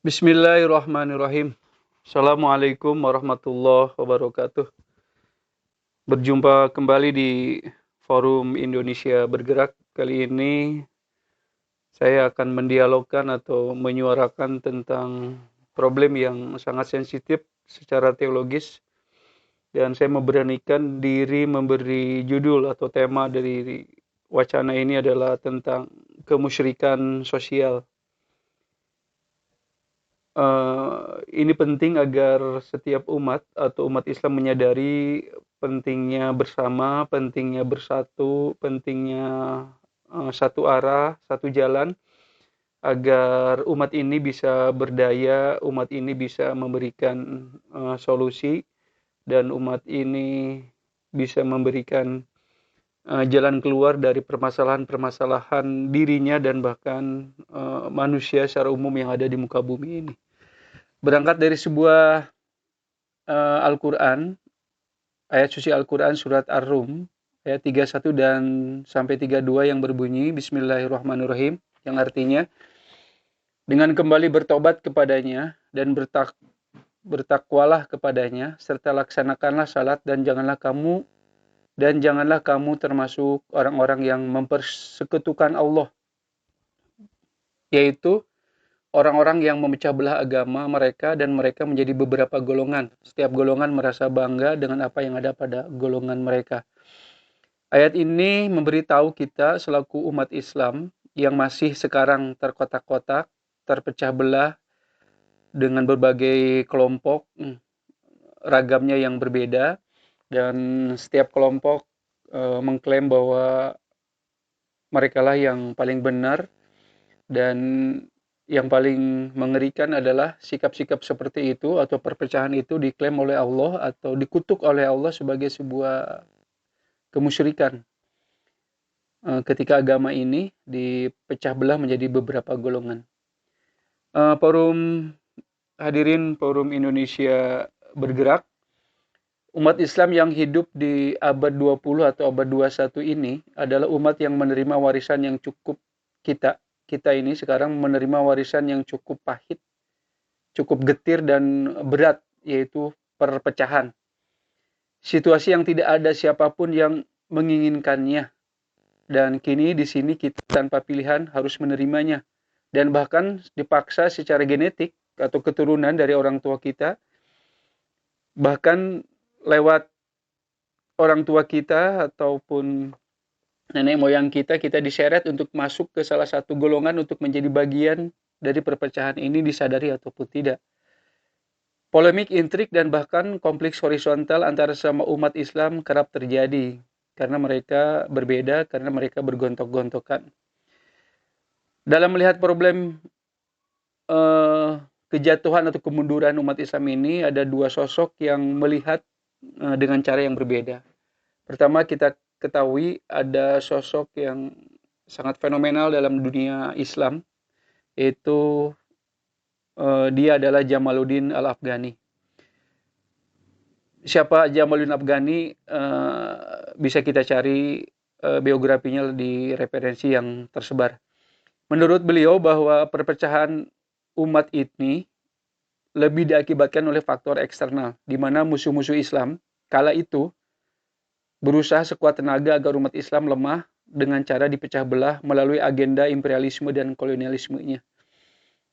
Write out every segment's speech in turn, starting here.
Bismillahirrahmanirrahim. Assalamualaikum warahmatullahi wabarakatuh. Berjumpa kembali di Forum Indonesia Bergerak. Kali ini saya akan mendialogkan atau menyuarakan tentang problem yang sangat sensitif secara teologis, dan saya memberanikan diri memberi judul atau tema dari wacana ini adalah tentang kemusyrikan sosial. Ini penting agar setiap umat atau umat Islam menyadari pentingnya bersama, pentingnya bersatu, pentingnya satu arah, satu jalan, agar umat ini bisa berdaya, umat ini bisa memberikan solusi, dan umat ini bisa memberikan jalan keluar dari permasalahan-permasalahan dirinya dan bahkan manusia secara umum yang ada di muka bumi ini. Berangkat dari sebuah Al-Quran, ayat suci Al-Quran surat Ar-Rum, ayat 31 dan sampai 32 yang berbunyi, Bismillahirrahmanirrahim, yang artinya, dengan kembali bertobat kepadanya dan bertakwalah kepadanya, serta laksanakanlah salat, dan janganlah kamu termasuk orang-orang yang mempersekutukan Allah, yaitu orang-orang yang memecah belah agama mereka dan mereka menjadi beberapa golongan. Setiap golongan merasa bangga dengan apa yang ada pada golongan mereka. Ayat ini memberitahu kita selaku umat Islam yang masih sekarang terkotak-kotak, terpecah belah dengan berbagai kelompok, ragamnya yang berbeda, dan setiap kelompok mengklaim bahwa mereka lah yang paling benar, dan yang paling mengerikan adalah sikap-sikap seperti itu atau perpecahan itu diklaim oleh Allah atau dikutuk oleh Allah sebagai sebuah kemusyrikan. Ketika agama ini dipecah belah menjadi beberapa golongan. Forum Indonesia Bergerak, umat Islam yang hidup di abad 20 atau abad 21 ini adalah umat yang menerima warisan yang cukup kita ini sekarang menerima warisan yang cukup pahit, cukup getir dan berat, yaitu perpecahan. Situasi yang tidak ada siapapun yang menginginkannya, dan kini di sini kita tanpa pilihan harus menerimanya, dan bahkan dipaksa secara genetik atau keturunan dari orang tua kita, bahkan lewat orang tua kita ataupun nenek moyang kita diseret untuk masuk ke salah satu golongan untuk menjadi bagian dari perpecahan ini, disadari ataupun tidak. Polemik, intrik, dan bahkan konflik horizontal antara sesama umat Islam kerap terjadi karena mereka berbeda, karena mereka bergontok-gontokan. Dalam melihat problem kejatuhan atau kemunduran umat Islam ini, ada dua sosok yang melihat dengan cara yang berbeda. Pertama, kita ketahui ada sosok yang sangat fenomenal dalam dunia Islam, yaitu dia adalah Jamaluddin Al-Afghani. Siapa Jamaluddin Afghani? Bisa kita cari biografinya di referensi yang tersebar. Menurut beliau bahwa perpecahan umat ini lebih diakibatkan oleh faktor eksternal, di mana musuh-musuh Islam kala itu berusaha sekuat tenaga agar umat Islam lemah dengan cara dipecah belah melalui agenda imperialisme dan kolonialismenya.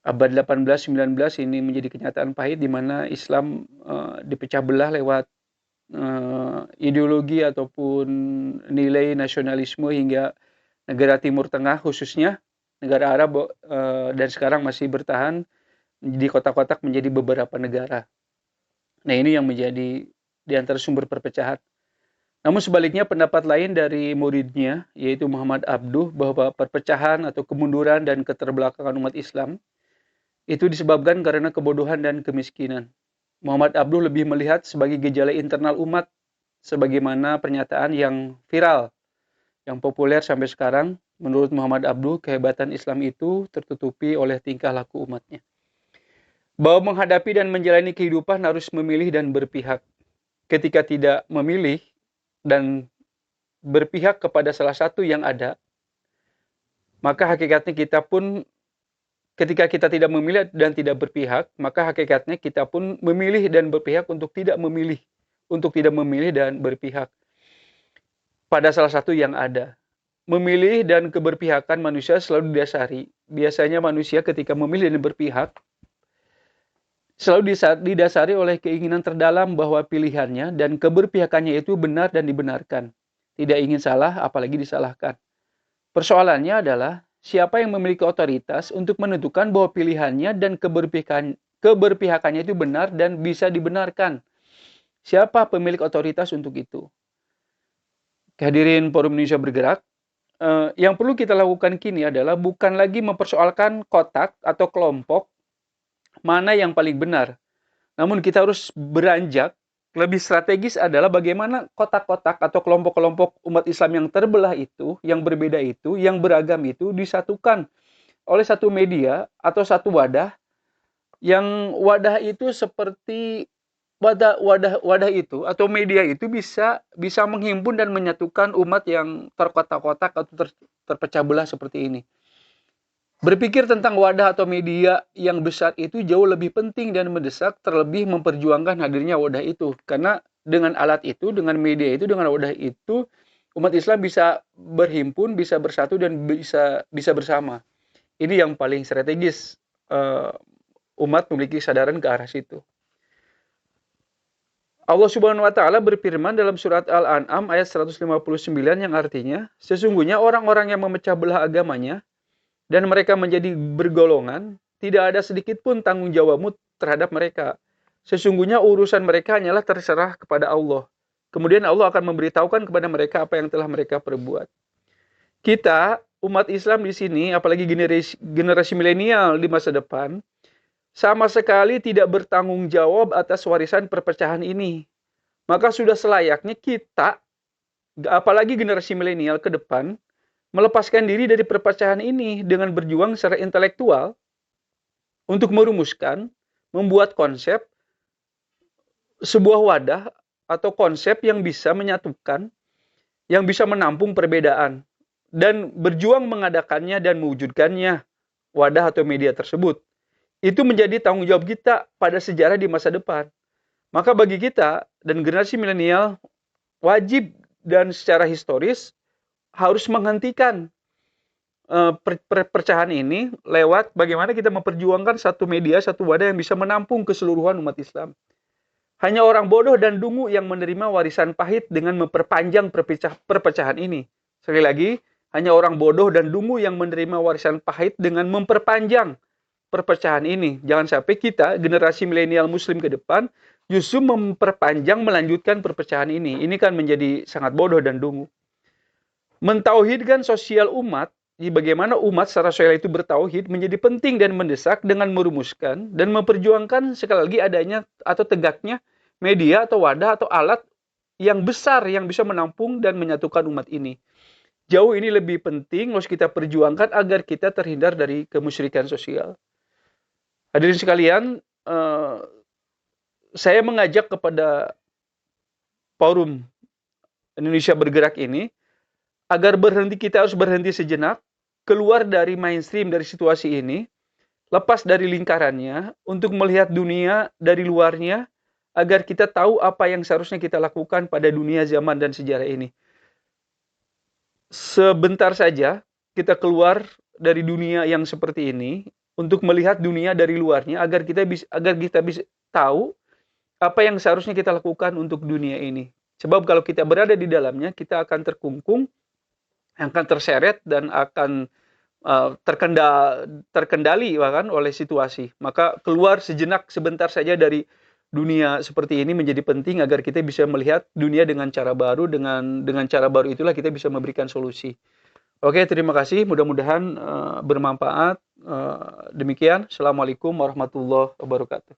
Abad 18-19 ini menjadi kenyataan pahit di mana Islam dipecah belah lewat ideologi ataupun nilai nasionalisme hingga negara Timur Tengah, khususnya negara Arab, dan sekarang masih bertahan di kotak-kotak menjadi beberapa negara. Nah, ini yang menjadi di antara sumber perpecahan. Namun sebaliknya, pendapat lain dari muridnya, yaitu Muhammad Abduh, bahwa perpecahan atau kemunduran dan keterbelakangan umat Islam itu disebabkan karena kebodohan dan kemiskinan. Muhammad Abduh lebih melihat sebagai gejala internal umat, sebagaimana pernyataan yang viral, yang populer sampai sekarang. Menurut Muhammad Abduh, kehebatan Islam itu tertutupi oleh tingkah laku umatnya. Bahwa menghadapi dan menjalani kehidupan harus memilih dan berpihak. Ketika tidak memilih dan berpihak kepada salah satu yang ada, maka hakikatnya kita pun ketika kita tidak memilih dan tidak berpihak, maka hakikatnya kita pun memilih dan berpihak untuk tidak memilih, dan berpihak pada salah satu yang ada. Memilih dan keberpihakan manusia selalu didasari. Biasanya manusia ketika memilih dan berpihak selalu didasari oleh keinginan terdalam bahwa pilihannya dan keberpihakannya itu benar dan dibenarkan. Tidak ingin salah, apalagi disalahkan. Persoalannya adalah siapa yang memiliki otoritas untuk menentukan bahwa pilihannya dan keberpihakannya itu benar dan bisa dibenarkan. Siapa pemilik otoritas untuk itu? Hadirin Forum Indonesia Bergerak, yang perlu kita lakukan kini adalah bukan lagi mempersoalkan kotak atau kelompok mana yang paling benar. Namun kita harus beranjak lebih strategis adalah bagaimana kotak-kotak atau kelompok-kelompok umat Islam yang terbelah itu, yang berbeda itu, yang beragam itu disatukan oleh satu media atau satu wadah, yang wadah itu seperti wadah itu atau media itu bisa menghimpun dan menyatukan umat yang terkotak-kotak atau terpecah belah seperti ini. Berpikir tentang wadah atau media yang besar itu jauh lebih penting dan mendesak, terlebih memperjuangkan hadirnya wadah itu. Karena dengan alat itu, dengan media itu, dengan wadah itu, umat Islam bisa berhimpun, bisa bersatu, dan bisa bersama. Ini yang paling strategis, umat memiliki kesadaran ke arah situ. Allah Subhanahu wa taala berfirman dalam surat Al-An'am ayat 159 yang artinya, sesungguhnya orang-orang yang memecah belah agamanya dan mereka menjadi bergolongan, tidak ada sedikit pun tanggung jawabmu terhadap mereka. Sesungguhnya urusan mereka hanyalah terserah kepada Allah. Kemudian Allah akan memberitahukan kepada mereka apa yang telah mereka perbuat. Kita, umat Islam di sini, apalagi generasi milenial di masa depan, sama sekali tidak bertanggung jawab atas warisan perpecahan ini. Maka sudah selayaknya kita, apalagi generasi milenial ke depan, melepaskan diri dari perpecahan ini dengan berjuang secara intelektual untuk merumuskan, membuat konsep, sebuah wadah atau konsep yang bisa menyatukan, yang bisa menampung perbedaan, dan berjuang mengadakannya dan mewujudkannya wadah atau media tersebut. Itu menjadi tanggung jawab kita pada sejarah di masa depan. Maka bagi kita dan generasi milenial wajib dan secara historis harus menghentikan perpecahan ini lewat bagaimana kita memperjuangkan satu media, satu wadah yang bisa menampung keseluruhan umat Islam. Hanya orang bodoh dan dungu yang menerima warisan pahit dengan memperpanjang perpecahan ini. Sekali lagi, hanya orang bodoh dan dungu yang menerima warisan pahit dengan memperpanjang perpecahan ini. Jangan sampai kita, generasi milenial muslim ke depan, justru memperpanjang, melanjutkan perpecahan ini. Ini kan menjadi sangat bodoh dan dungu. Mentauhidkan sosial umat, bagaimana umat secara sosial itu bertauhid, menjadi penting dan mendesak dengan merumuskan dan memperjuangkan sekali lagi adanya atau tegaknya media atau wadah atau alat yang besar yang bisa menampung dan menyatukan umat ini. Jauh ini lebih penting harus kita perjuangkan agar kita terhindar dari kemusyrikan sosial. Hadirin sekalian, saya mengajak kepada Forum Indonesia Bergerak ini agar kita harus berhenti sejenak, keluar dari mainstream, dari situasi ini, lepas dari lingkarannya, untuk melihat dunia dari luarnya, agar kita tahu apa yang seharusnya kita lakukan pada dunia, zaman, dan sejarah ini. Sebentar saja kita keluar dari dunia yang seperti ini, untuk melihat dunia dari luarnya agar kita bisa tahu apa yang seharusnya kita lakukan untuk dunia ini. Sebab kalau kita berada di dalamnya, kita akan terkungkung, akan terseret dan akan terkendali bahkan oleh situasi. Maka keluar sejenak sebentar saja dari dunia seperti ini menjadi penting agar kita bisa melihat dunia dengan cara baru, dengan cara baru itulah kita bisa memberikan solusi. Oke, terima kasih. Mudah-mudahan bermanfaat. Demikian. Assalamualaikum warahmatullahi wabarakatuh.